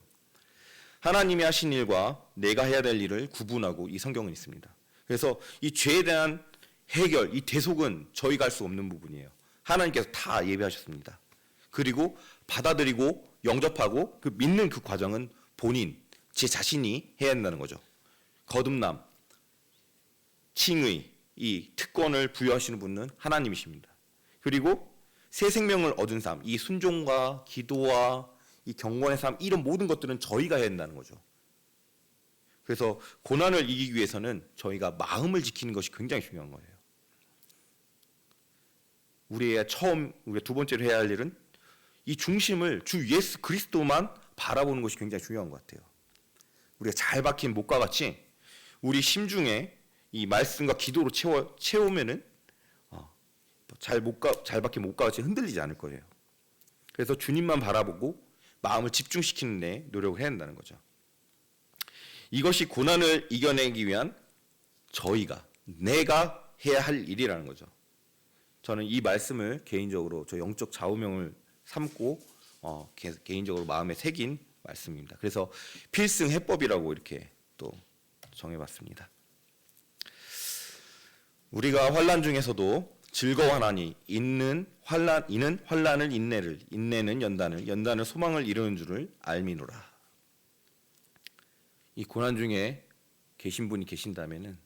하나님이 하신 일과 내가 해야 될 일을 구분하고 이 성경은 있습니다. 그래서 이 죄에 대한 해결, 이 대속은 저희가 할 수 없는 부분이에요. 하나님께서 다 예비하셨습니다. 그리고 받아들이고 영접하고 그 믿는 그 과정은 본인, 제 자신이 해야 한다는 거죠. 거듭남, 칭의, 이 특권을 부여하시는 분은 하나님이십니다. 그리고 새 생명을 얻은 삶, 이 순종과 기도와 이 경건의 삶, 이런 모든 것들은 저희가 해야 한다는 거죠. 그래서 고난을 이기기 위해서는 저희가 마음을 지키는 것이 굉장히 중요한 거예요. 우리가 두 번째로 해야 할 일은 이 중심을 주 예수 그리스도만 바라보는 것이 굉장히 중요한 것 같아요. 우리가 잘 박힌 목과 같이 우리 심중에 이 말씀과 기도로 채우면은 잘 박힌 목과 같이 흔들리지 않을 거예요. 그래서 주님만 바라보고 마음을 집중시키는 데 노력을 해야 한다는 거죠. 이것이 고난을 이겨내기 위한 내가 해야 할 일이라는 거죠. 저는 이 말씀을 개인적으로 저 영적 좌우명을 삼고 개인적으로 마음에 새긴 말씀입니다. 그래서 필승 해법이라고 이렇게 또 정해봤습니다. 우리가 환난 중에서도 즐거워하나니 이는 환난을 인내는 연단을 소망을 이루는 줄을 알미노라. 이 고난 중에 계신 분이 계신다면은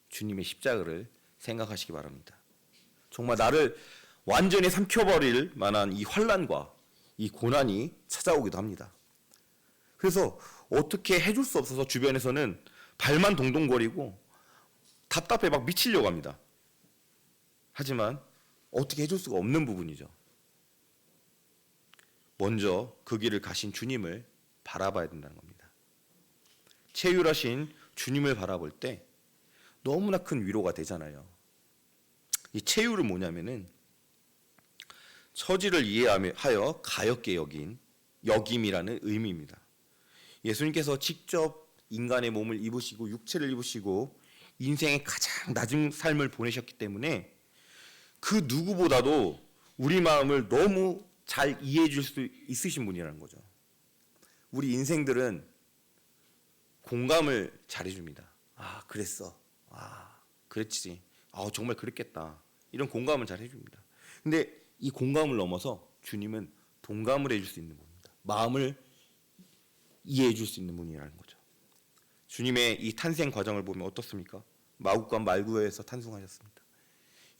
주님의 십자가를 생각하시기 바랍니다. 정말 나를 완전히 삼켜버릴 만한 이 환난과 이 고난이 찾아오기도 합니다. 그래서 어떻게 해줄 수 없어서 주변에서는 발만 동동거리고 답답해 막 미치려고 합니다. 하지만 어떻게 해줄 수가 없는 부분이죠. 먼저 그 길을 가신 주님을 바라봐야 된다는 겁니다. 체휼하신 주님을 바라볼 때 너무나 큰 위로가 되잖아요. 이 체휼은 뭐냐면은 처지를 이해하여 가엾게 여김이라는 의미입니다. 예수님께서 직접 인간의 몸을 입으시고 육체를 입으시고 인생의 가장 낮은 삶을 보내셨기 때문에 그 누구보다도 우리 마음을 너무 잘 이해해 줄 수 있으신 분이라는 거죠. 우리 인생들은 공감을 잘해 줍니다. 그랬어. 그랬지. 정말 그랬겠다. 이런 공감을 잘 해줍니다. 근데 이 공감을 넘어서 주님은 동감을 해줄 수 있는 분입니다. 마음을 이해해 줄 수 있는 분이라는 거죠. 주님의 이 탄생 과정을 보면 어떻습니까? 마국간 말구에서 탄생하셨습니다.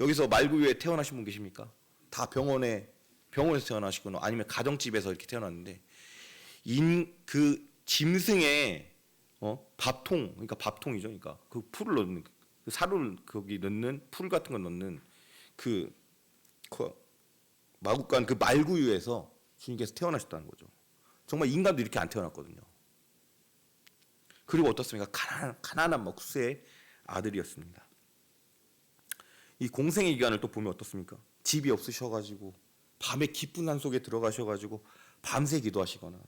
여기서 말구에 태어나신 분 계십니까? 다 병원에 병원에서 태어나시거나 아니면 가정집에서 이렇게 태어났는데 그 짐승의 밥통, 그러니까 밥통이죠. 그러니까 그 풀을 넣는, 그 사료를 거기 넣는 풀 같은 거 넣는 그 마구간 그 말구유에서 주님께서 태어나셨다는 거죠. 정말 인간도 이렇게 안 태어났거든요. 그리고 어떻습니까? 가난한 목수의 아들이었습니다. 이 공생의 기간을 또 보면 어떻습니까? 집이 없으셔가지고 밤에 깊은 산 속에 들어가셔가지고 밤새 기도하시거나,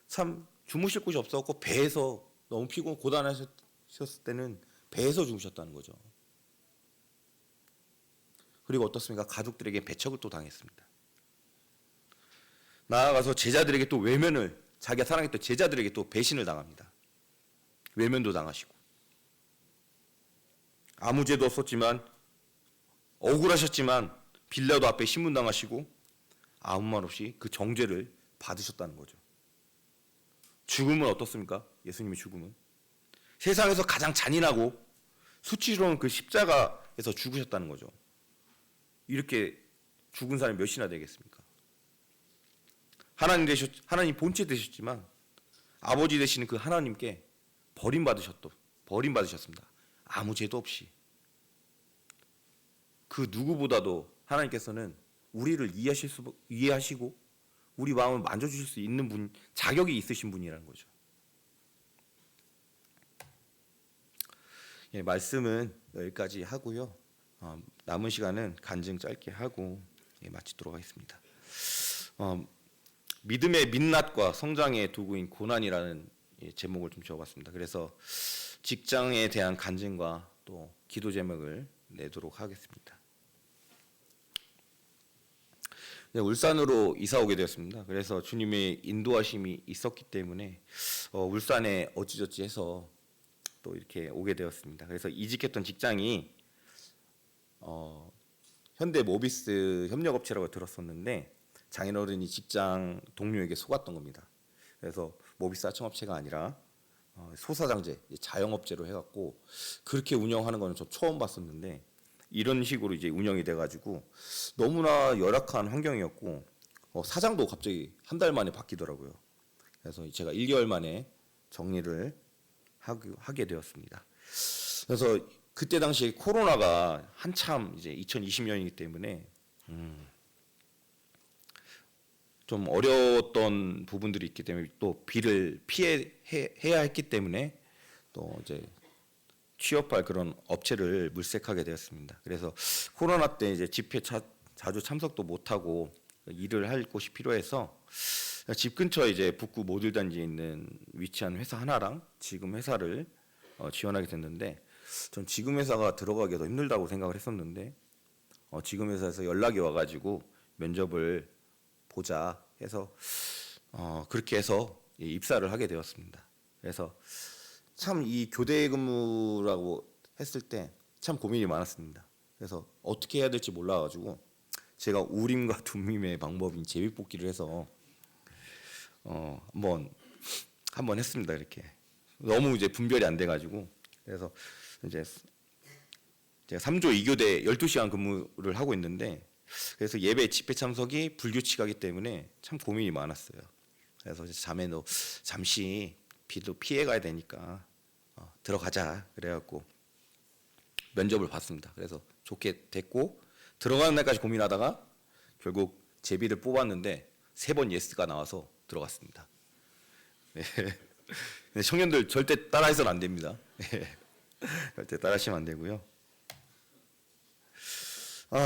참 주무실 곳이 없었고 배에서 너무 피곤 고단하셨을 때는 배에서 주무셨다는 거죠. 그리고 어떻습니까? 가족들에게 배척을 또 당했습니다. 나아가서 제자들에게 또 외면을, 자기가 사랑했던 제자들에게 또 배신을 당합니다. 외면도 당하시고, 아무 죄도 없었지만 억울하셨지만 빌라도 앞에 신문당하시고 아무 말 없이 그 정죄를 받으셨다는 거죠. 죽음은 어떻습니까? 예수님의 죽음은 세상에서 가장 잔인하고 수치스러운 그 십자가에서 죽으셨다는 거죠. 이렇게 죽은 사람이 몇이나 되겠습니까? 하나님 본체 되셨지만 아버지 되시는 그 하나님께 버림받으셨습니다. 아무 죄도 없이. 그 누구보다도 하나님께서는 우리를 이해하시고 우리 마음을 만져주실 수 있는 분, 자격이 있으신 분이라는 거죠. 예, 말씀은 여기까지 하고요. 남은 시간은 간증 짧게 하고 마치도록 하겠습니다. 믿음의 민낯과 성장의 도구인 고난이라는 제목을 좀 지어봤습니다. 그래서 직장에 대한 간증과 또 기도 제목을 내도록 하겠습니다. 네, 울산으로 이사 오게 되었습니다. 그래서 주님의 인도하심이 있었기 때문에 울산에 어찌저찌 해서 또 이렇게 오게 되었습니다. 그래서 이직했던 직장이 현대 모비스 협력업체라고 들었었는데 장인어른이 직장 동료에게 속았던 겁니다. 그래서 모비스 하청업체가 아니라 소사장제, 자영업체로 해갖고 그렇게 운영하는 거는 저 처음 봤었는데, 이런 식으로 이제 운영이 돼가지고 너무나 열악한 환경이었고 사장도 갑자기 한 달 만에 바뀌더라고요. 그래서 제가 1개월 만에 정리를 하게 되었습니다. 그래서 그때 당시에 코로나가 한참 이제 2020년이기 때문에 좀 어려웠던 부분들이 있기 때문에 또 비를 해야 했기 때문에 또 이제 취업할 그런 업체를 물색하게 되었습니다. 그래서 코로나 때 이제 집회 자주 참석도 못하고 일을 할 곳이 필요해서 집 근처에 이제 북구 모듈 단지에 있는 위치한 회사 하나랑 지금 회사를 지원하게 됐는데, 전 지금 회사가 들어가기가 더 힘들다고 생각을 했었는데 지금 회사에서 연락이 와가지고 면접을 보자 해서 그렇게 해서 입사를 하게 되었습니다. 그래서 참 이 교대 근무라고 했을 때 참 고민이 많았습니다. 그래서 어떻게 해야 될지 몰라가지고 제가 우림과 둠림의 방법인 제비뽑기를 해서 한번 했습니다. 이렇게 너무 이제 분별이 안 돼가지고, 그래서 이제 제가 3조 2교대 12시간 근무를 하고 있는데, 그래서 예배 집회 참석이 불규칙하기 때문에 참 고민이 많았어요. 그래서 자매도 잠시 비도 피해 가야 되니까 들어가자 그래갖고 면접을 봤습니다. 그래서 좋게 됐고 들어가는 날까지 고민하다가 결국 제비를 뽑았는데 3번 예스가 나와서 들어갔습니다. 네. 청년들 절대 따라해서는 안 됩니다. 절대 따라하시면 안 되고요.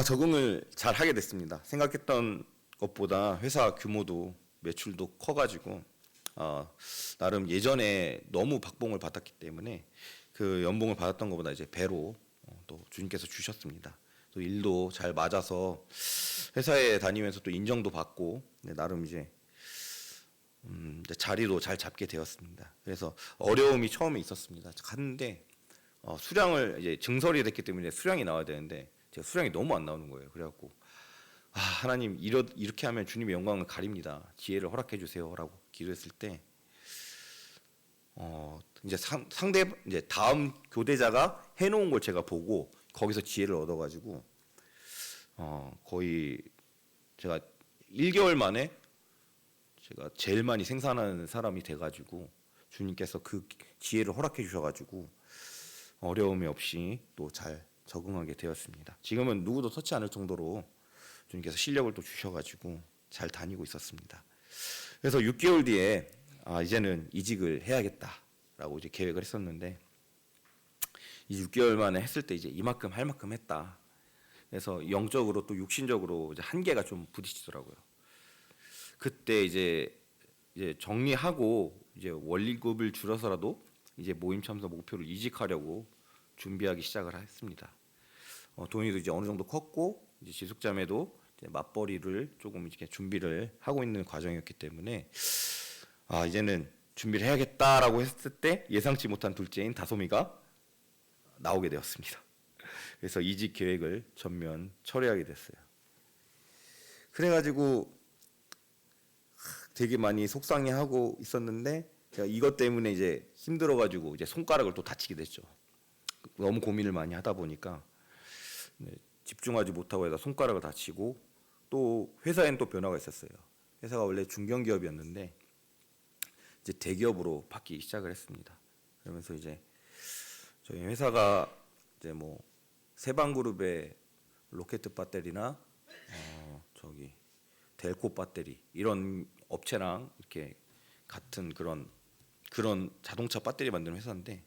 적응을 잘 하게 됐습니다. 생각했던 것보다 회사 규모도 매출도 커가지고 나름 예전에 너무 박봉을 받았기 때문에 그 연봉을 받았던 것보다 이제 배로 또 주님께서 주셨습니다. 또 일도 잘 맞아서 회사에 다니면서 또 인정도 받고 나름 이제 자리도 잘 잡게 되었습니다. 그래서 어려움이 처음에 있었습니다. 갔는데 수량을 이제 증설이 됐기 때문에 수량이 나와야 되는데 제가 수량이 너무 안 나오는 거예요. 그래갖고 하나님 이렇게 하면 주님의 영광을 가립니다. 기회를 허락해 주세요라고 기도했을 때 이제 이제 다음 교대자가 해놓은 걸 제가 보고 거기서 지혜를 얻어가지고 거의 제가 1개월 만에 제가 제일 많이 생산하는 사람이 돼가지고 주님께서 그 기회를 허락해 주셔가지고 어려움이 없이 또 잘 적응하게 되었습니다. 지금은 누구도 터치 않을 정도로 주님께서 실력을 또 주셔가지고 잘 다니고 있었습니다. 그래서 6개월 뒤에 이제는 이직을 해야겠다라고 이제 계획을 했었는데, 이 6개월 만에 했을 때 이제 이만큼 할 만큼 했다. 그래서 영적으로 또 육신적으로 이제 한계가 좀 부딪히더라고요. 그때 이제 정리하고 이제 원리급을 줄여서라도 이제 모임 참석 목표를 이직하려고 준비하기 시작을 했습니다. 돈이도 이제 어느 정도 컸고 이제 지숙자매도 이제 맞벌이를 조금 이렇게 준비를 하고 있는 과정이었기 때문에 이제는 준비를 해야겠다라고 했을 때 예상치 못한 둘째인 다솜이가 나오게 되었습니다. 그래서 이직 계획을 전면 철회하게 됐어요. 그래가지고 되게 많이 속상해하고 있었는데, 제가 이것 때문에 이제 힘들어가지고 이제 손가락을 또 다치게 됐죠. 너무 고민을 많이 하다 보니까 집중하지 못하고 해서 손가락을 다치고, 또 회사엔 또 변화가 있었어요. 회사가 원래 중견기업이었는데 이제 대기업으로 바뀌기 시작을 했습니다. 그러면서 이제 저희 회사가 이제 뭐 세방그룹의 로켓 배터리나 저기 델코 배터리 이런 업체랑 이렇게 같은 그런 자동차 배터리 만드는 회사인데,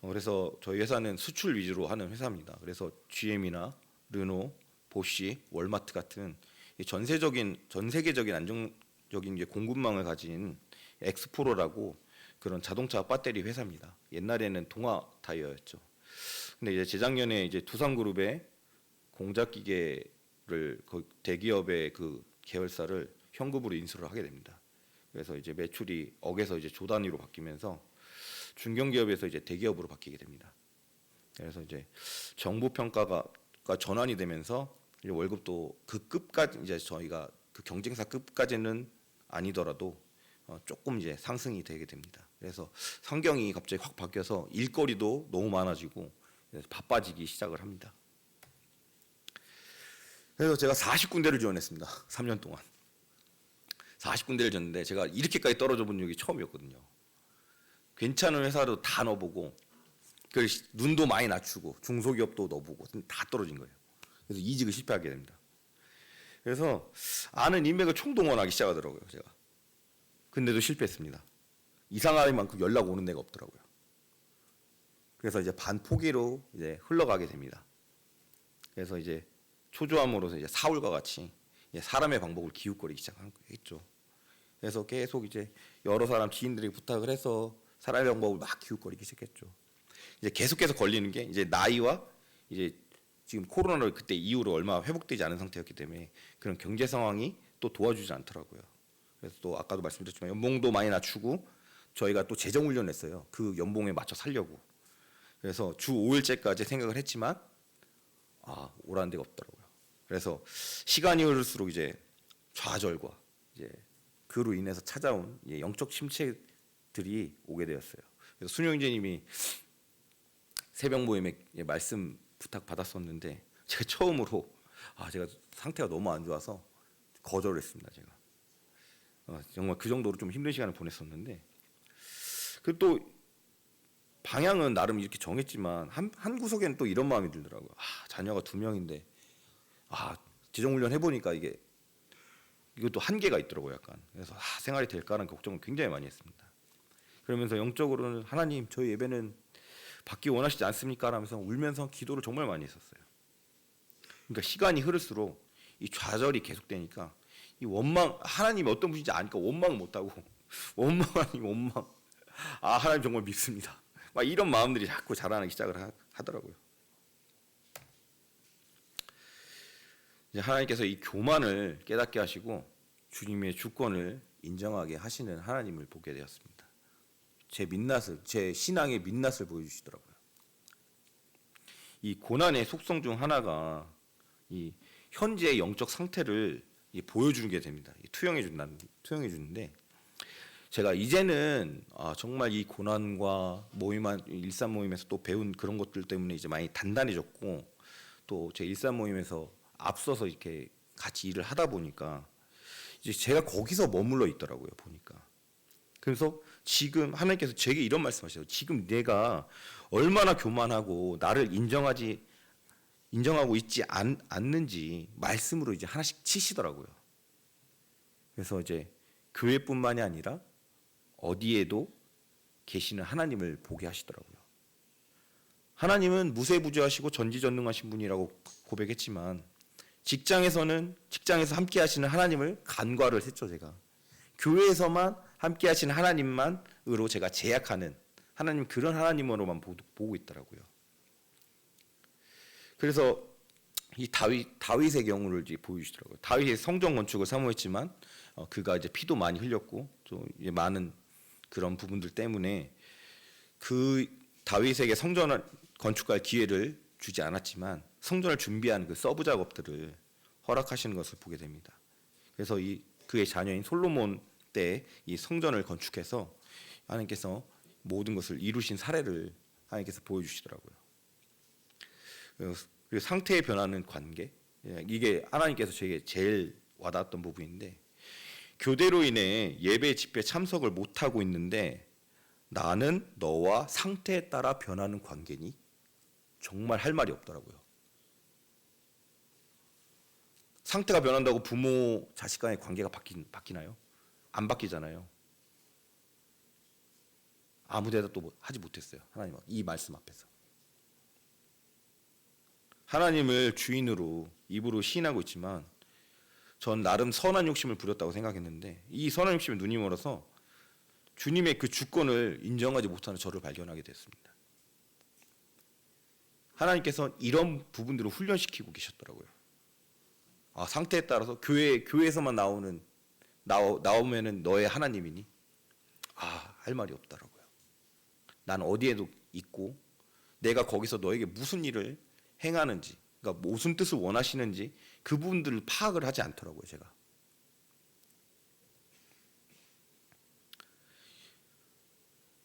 그래서 저희 회사는 수출 위주로 하는 회사입니다. 그래서 GM이나 르노, 보쉬, 월마트 같은 전 세계적인 안정적인 공급망을 가진 엑스포로라고 그런 자동차 배터리 회사입니다. 옛날에는 동아 타이어였죠. 근데 이제 재작년에 이제 두산그룹의 공작기계를 대기업의 그 계열사를 현금으로 인수를 하게 됩니다. 그래서 이제 매출이 억에서 이제 조 단위로 바뀌면서 중견기업에서 이제 대기업으로 바뀌게 됩니다. 그래서 이제 정부 평가가 전환이 되면서 이제 월급도 그 급까지 이제 저희가 그 경쟁사 급까지는 아니더라도 조금 이제 상승이 되게 됩니다. 그래서 환경이 갑자기 확 바뀌어서 일거리도 너무 많아지고 바빠지기 시작을 합니다. 그래서 제가 40군데를 지원했습니다. 3년 동안 40군데를 지원했는데 제가 이렇게까지 떨어져 본 적이 처음이었거든요. 괜찮은 회사도 다 넣어보고, 눈도 많이 낮추고 중소기업도 넣어보고 다 떨어진 거예요. 그래서 이직을 실패하게 됩니다. 그래서 아는 인맥을 총동원하기 시작하더라고요, 제가. 근데도 실패했습니다. 이상할 만큼 연락 오는 데가 없더라고요. 그래서 이제 반포기로 이제 흘러가게 됩니다. 그래서 이제 초조함으로써 이제 사울과 같이 사람의 방법을 기웃거리기 시작했죠. 그래서 계속 이제 여러 사람 지인들에게 부탁을 해서 사람의 방법을 막 기웃거리기 시작했죠. 이제 계속해서 걸리는 게 이제 나이와 이제 지금 코로나를 그때 이후로 얼마 회복되지 않은 상태였기 때문에 그런 경제 상황이 또 도와주지 않더라고요. 그래서 또 아까도 말씀드렸지만 연봉도 많이 낮추고 저희가 또 재정 훈련을 했어요. 그 연봉에 맞춰 살려고. 그래서 주 5일째까지 생각을 했지만 오라는 데가 없더라고요. 그래서 시간이 흐를수록 이제 좌절과 이제 그로 인해서 찾아온 영적 침체들이 오게 되었어요. 그래서 순영재님이 새벽 모임에 말씀 부탁 받았었는데 제가 처음으로 제가 상태가 너무 안 좋아서 거절을 했습니다. 제가 정말 그 정도로 좀 힘든 시간을 보냈었는데, 그 또 방향은 나름 이렇게 정했지만 한 구석에는 또 이런 마음이 들더라고요. 자녀가 2명인데 재정훈련 해보니까 이것도 한계가 있더라고요, 약간. 그래서 생활이 될까라는 걱정을 굉장히 많이 했습니다. 그러면서 영적으로는 하나님, 저희 예배는 받기 원하시지 않습니까? 라면서 울면서 기도를 정말 많이 했었어요. 그러니까 시간이 흐를수록 이 좌절이 계속되니까 이 원망, 하나님이 어떤 분인지 아니까 원망을 못하고 원망 아니면 원망. 하나님 정말 믿습니다. 막 이런 마음들이 자꾸 자라나기 시작을 하더라고요. 이제 하나님께서 이 교만을 깨닫게 하시고 주님의 주권을 인정하게 하시는 하나님을 보게 되었습니다. 제 신앙의 민낯을 보여주시더라고요. 이 고난의 속성 중 하나가 이 현재의 영적 상태를 보여주는 게 됩니다. 투영해 주는데, 제가 이제는 정말 이 고난과 일산 모임에서 또 배운 그런 것들 때문에 이제 많이 단단해졌고, 또 제 일산 모임에서 앞서서 이렇게 같이 일을 하다 보니까 이제 제가 거기서 머물러 있더라고요, 보니까. 그래서 지금 하나님께서 제게 이런 말씀하셔요. 지금 내가 얼마나 교만하고 나를 인정하고 있지 않는지 말씀으로 이제 하나씩 치시더라고요. 그래서 이제 교회뿐만이 아니라 어디에도 계시는 하나님을 보게 하시더라고요. 하나님은 무세부조하시고 전지전능하신 분이라고 고백했지만 직장에서 함께 하시는 하나님을 간과를 했죠, 제가. 교회에서만 함께 하시는 하나님만으로 제가 제약하는 하나님, 그런 하나님으로만 보고 있더라고요. 그래서 이 다윗의 경우를 이제 보여주시더라고요. 다윗의 성전 건축을 사모했지만 그가 이제 피도 많이 흘렸고 또 이제 많은 그런 부분들 때문에 그 다윗에게 성전을 건축할 기회를 주지 않았지만 성전을 준비한 그 서브 작업들을 허락하시는 것을 보게 됩니다. 그래서 그의 자녀인 솔로몬 때 이 성전을 건축해서 하나님께서 모든 것을 이루신 사례를 하나님께서 보여주시더라고요. 그리고 상태에 변하는 관계, 이게 하나님께서 제게 제일 와닿았던 부분인데, 교대로 인해 예배 집회 참석을 못하고 있는데 나는 너와 상태에 따라 변하는 관계니? 정말 할 말이 없더라고요. 상태가 변한다고 부모 자식 간의 관계가 바뀌나요? 안 바뀌잖아요. 아무 대답도 하지 못했어요. 하나님 이 말씀 앞에서. 하나님을 주인으로 입으로 시인하고 있지만 전 나름 선한 욕심을 부렸다고 생각했는데 이 선한 욕심에 눈이 멀어서 주님의 그 주권을 인정하지 못하는 저를 발견하게 됐습니다. 하나님께서 이런 부분들을 훈련시키고 계셨더라고요. 상태에 따라서 교회에서만 나오면은 너의 하나님이니? 할 말이 없더라고요. 난 어디에도 있고 내가 거기서 너에게 무슨 일을 행하는지, 그러니까 무슨 뜻을 원하시는지 그 부분들을 파악을 하지 않더라고요, 제가.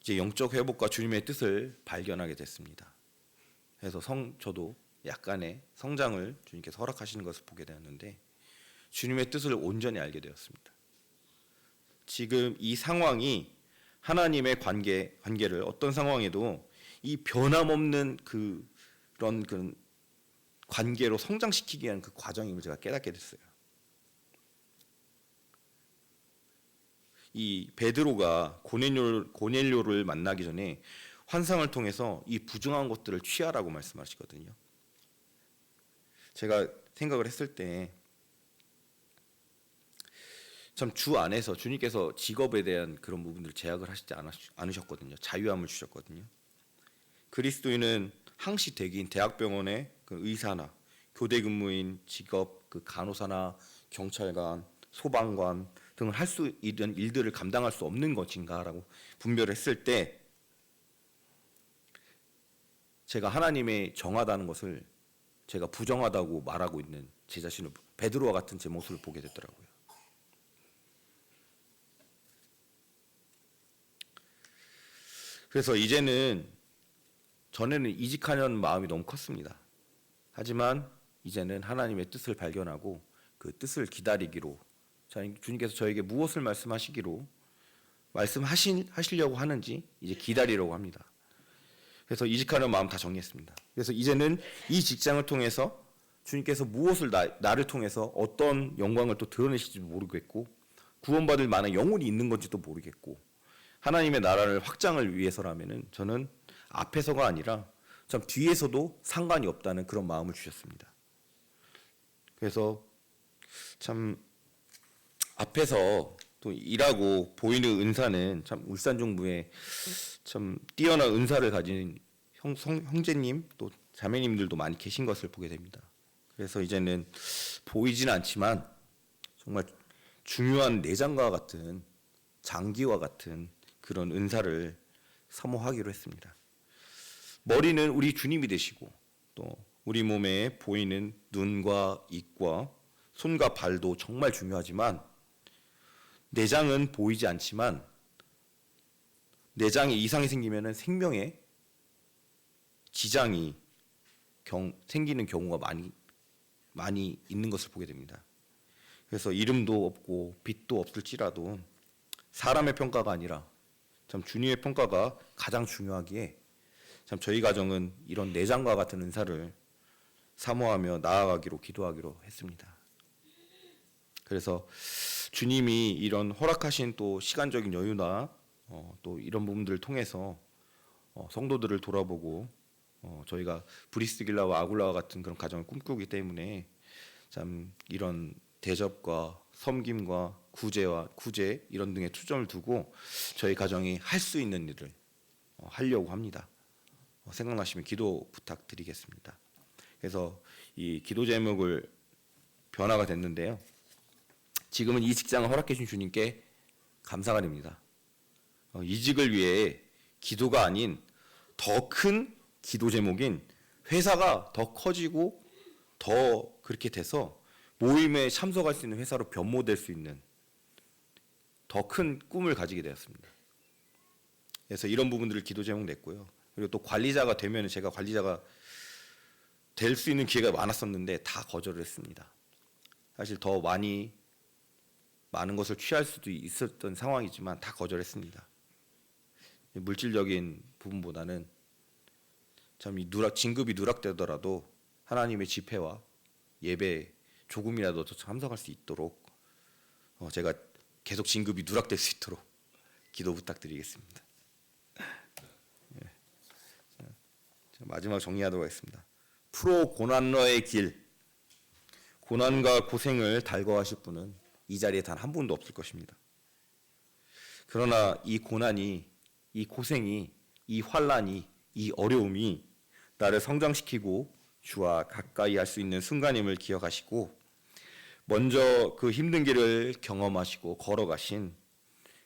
이제 영적 회복과 주님의 뜻을 발견하게 됐습니다. 그래서 저도 약간의 성장을 주님께서 허락하시는 것을 보게 되었는데 주님의 뜻을 온전히 알게 되었습니다. 지금 이 상황이 하나님의 관계를 어떤 상황에도 이 변함없는 그런 관계로 성장시키기 위한 그 과정임을 제가 깨닫게 됐어요. 이 베드로가 고넬료를 만나기 전에 환상을 통해서 이 부정한 것들을 취하라고 말씀하시거든요. 제가 생각을 했을 때 참 주 안에서 주님께서 직업에 대한 그런 부분들을 제약을 하시지 않으셨거든요. 자유함을 주셨거든요. 그리스도인은 항시 대기인 대학병원의 그 의사나 교대 근무인 직업, 그 간호사나 경찰관, 소방관 등을 할 수 있는 일들을 감당할 수 없는 것인가라고 분별을 했을 때 제가 하나님의 정하다는 것을 제가 부정하다고 말하고 있는 제 자신을 베드로와 같은 제 모습을 보게 됐더라고요. 그래서 이제는 전에는 이직하려는 마음이 너무 컸습니다. 하지만 이제는 하나님의 뜻을 발견하고 그 뜻을 기다리기로 주님께서 저에게 무엇을 말씀하시려고 하는지 이제 기다리려고 합니다. 그래서 이직하려는 마음 다 정리했습니다. 그래서 이제는 이 직장을 통해서 주님께서 무엇을 나를 통해서 어떤 영광을 또 드러내실지도 모르겠고 구원받을 만한 영혼이 있는 건지도 모르겠고 하나님의 나라를 확장을 위해서라면은 저는 앞에서가 아니라 참 뒤에서도 상관이 없다는 그런 마음을 주셨습니다. 그래서 참 앞에서 또 일하고 보이는 은사는 참 울산중부에 참 뛰어난 은사를 가진 형제님 또 자매님들도 많이 계신 것을 보게 됩니다. 그래서 이제는 보이지는 않지만 정말 중요한 내장과 같은 장기와 같은 그런 은사를 사모하기로 했습니다. 머리는 우리 주님이 되시고 또 우리 몸에 보이는 눈과 입과 손과 발도 정말 중요하지만 내장은 보이지 않지만 내장에 이상이 생기면 생명에 지장이 생기는 경우가 많이 있는 것을 보게 됩니다. 그래서 이름도 없고 빚도 없을지라도 사람의 평가가 아니라 참 주님의 평가가 가장 중요하기에 참 저희 가정은 이런 내장과 같은 은사를 사모하며 나아가기로 기도하기로 했습니다. 그래서 주님이 이런 허락하신 또 시간적인 여유나 또 이런 부분들을 통해서 성도들을 돌아보고 저희가 브리스길라와 아굴라와 같은 그런 가정을 꿈꾸기 때문에 참 이런 대접과 섬김과 구제 이런 등에 초점을 두고 저희 가정이 할 수 있는 일을 하려고 합니다. 생각나시면 기도 부탁드리겠습니다. 그래서 이 기도 제목을 변화가 됐는데요. 지금은 이 직장을 허락해 주신 주님께 감사가 됩니다. 이직을 위해 기도가 아닌 더 큰 기도 제목인 회사가 더 커지고 더 그렇게 돼서 모임에 참석할 수 있는 회사로 변모될 수 있는 더 큰 꿈을 가지게 되었습니다. 그래서 이런 부분들을 기도 제목 냈고요. 그리고 또 관리자가 되면 제가 관리자가 될 수 있는 기회가 많았었는데 다 거절을 했습니다. 사실 더 많은 것을 취할 수도 있었던 상황이지만 다 거절했습니다. 물질적인 부분보다는 참 이 진급이 누락되더라도 하나님의 집회와 예배 조금이라도 더 참석할 수 있도록 제가 계속 진급이 누락될 수 있도록 기도 부탁드리겠습니다. 마지막 정리하도록 하겠습니다. 프로 고난러의 길, 고난과 고생을 달궈하실 분은 이 자리에 단 한 분도 없을 것입니다. 그러나 이 고난이, 이 고생이, 이 환난이, 이 어려움이 나를 성장시키고 주와 가까이 할 수 있는 순간임을 기억하시고 먼저 그 힘든 길을 경험하시고 걸어가신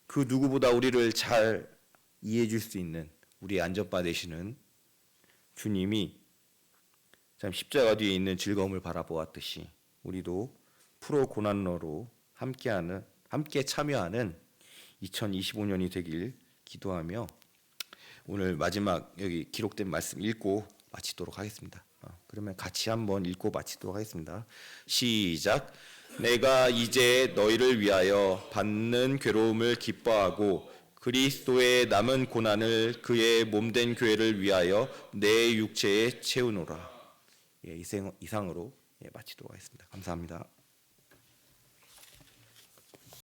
그 누구보다 우리를 잘 이해해 줄 수 있는 우리의 안전바 되시는 주님이 참 십자가 뒤에 있는 즐거움을 바라보았듯이 우리도 프로 고난러로 함께 참여하는 2025년이 되길 기도하며 오늘 마지막 여기 기록된 말씀 읽고 마치도록 하겠습니다. 그러면 같이 한번 읽고 마치도록 하겠습니다. 시작. 내가 이제 너희를 위하여 받는 괴로움을 기뻐하고 그리스도의 남은 고난을 그의 몸된 교회를 위하여 내 육체에 채우노라. 이상으로 마치도록 하겠습니다. 감사합니다.